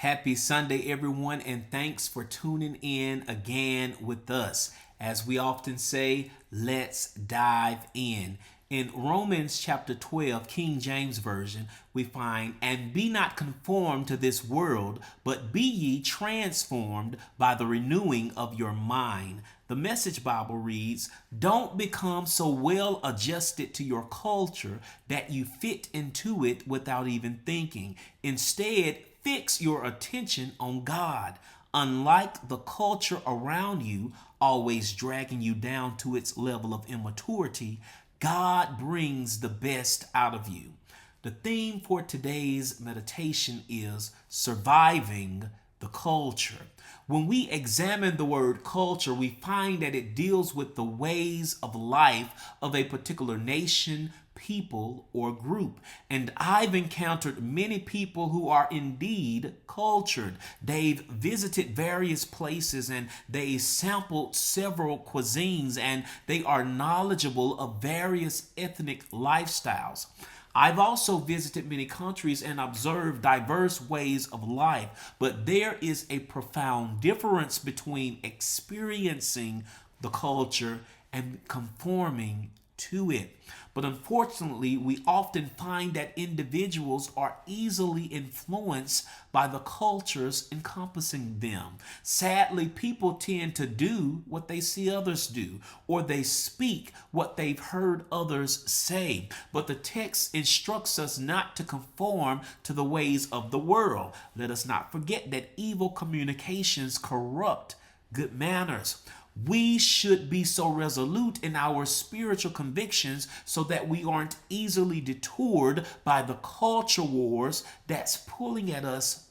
Happy Sunday, everyone, and thanks for tuning in again with us. As we often say, let's dive in. In Romans chapter 12, King James Version, we find, "And be not conformed to this world, but be ye transformed by the renewing of your mind." The Message Bible reads, "Don't become so well adjusted to your culture that you fit into it without even thinking. Instead, fix your attention on God. Unlike the culture around you, always dragging you down to its level of immaturity, God brings the best out of you." The theme for today's meditation is surviving the culture. When we examine the word culture, we find that it deals with the ways of life of a particular nation, people, or group. And I've encountered many people who are indeed cultured. They've visited various places and they sampled several cuisines and they are knowledgeable of various ethnic lifestyles. I've also visited many countries and observed diverse ways of life, but there is a profound difference between experiencing the culture and conforming to it. But unfortunately, we often find that individuals are easily influenced by the cultures encompassing them. Sadly, people tend to do what they see others do, or they speak what they've heard others say. But the text instructs us not to conform to the ways of the world. Let us not forget that evil communications corrupt good manners. We should be so resolute in our spiritual convictions so that we aren't easily detoured by the culture wars that's pulling at us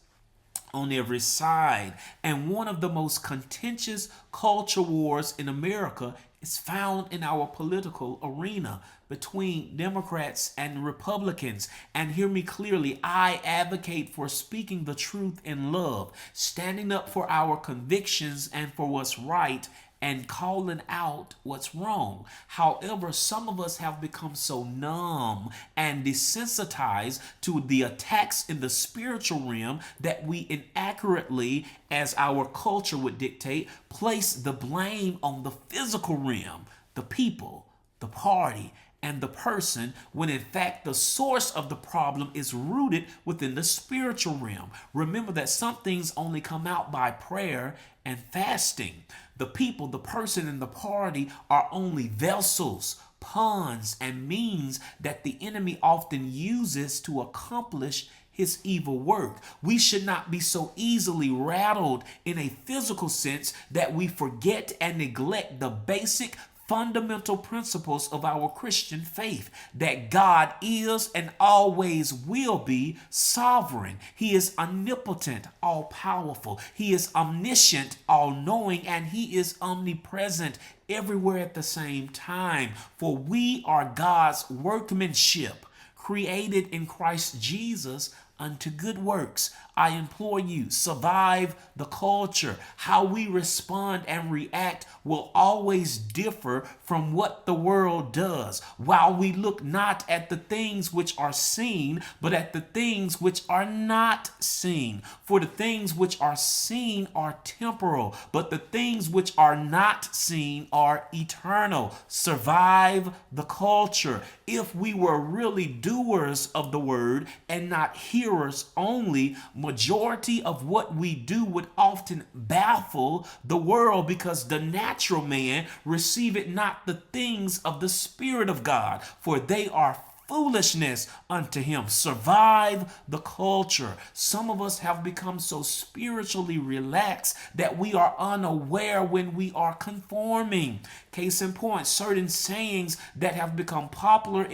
on every side. And one of the most contentious culture wars in America is found in our political arena between Democrats and Republicans. And hear me clearly, I advocate for speaking the truth in love, standing up for our convictions and for what's right, and calling out what's wrong. However, some of us have become so numb and desensitized to the attacks in the spiritual realm that we inaccurately, as our culture would dictate, place the blame on the physical realm, the people, the party, and the person, when in fact the source of the problem is rooted within the spiritual realm. Remember that some things only come out by prayer and fasting. The people, the person, and the party are only vessels, pawns, and means that the enemy often uses to accomplish his evil work. We should not be so easily rattled in a physical sense that we forget and neglect the basic fundamental principles of our Christian faith, that God is and always will be sovereign. He is omnipotent, all powerful. He is omniscient, all knowing, and he is omnipresent everywhere at the same time. For we are God's workmanship, created in Christ Jesus unto good works. I implore you, survive the culture. How we respond and react will always differ from what the world does, while we look not at the things which are seen, but at the things which are not seen. For the things which are seen are temporal, but the things which are not seen are eternal. Survive the culture. If we were really doers of the word and not hearers only, majority of what we do would often baffle the world, because the natural man receiveth not the things of the Spirit of God, for they are foolishness unto him. Survive the culture. Some of us have become so spiritually relaxed that we are unaware when we are conforming. Case in point, certain sayings that have become popular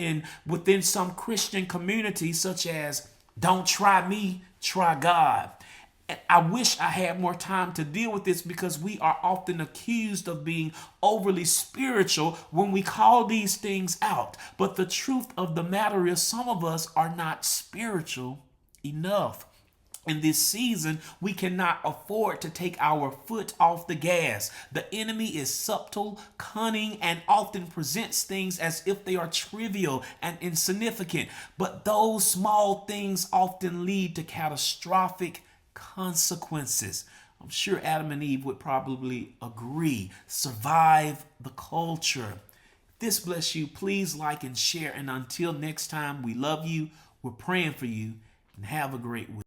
within some Christian communities, such as "Don't try me, try God." I wish I had more time to deal with this, because we are often accused of being overly spiritual when we call these things out. But the truth of the matter is, some of us are not spiritual enough. In this season, we cannot afford to take our foot off the gas. The enemy is subtle, cunning, and often presents things as if they are trivial and insignificant. But those small things often lead to catastrophic consequences. I'm sure Adam and Eve would probably agree. Survive the culture. If this bless you, please like and share. And until next time, we love you. We're praying for you. And have a great week.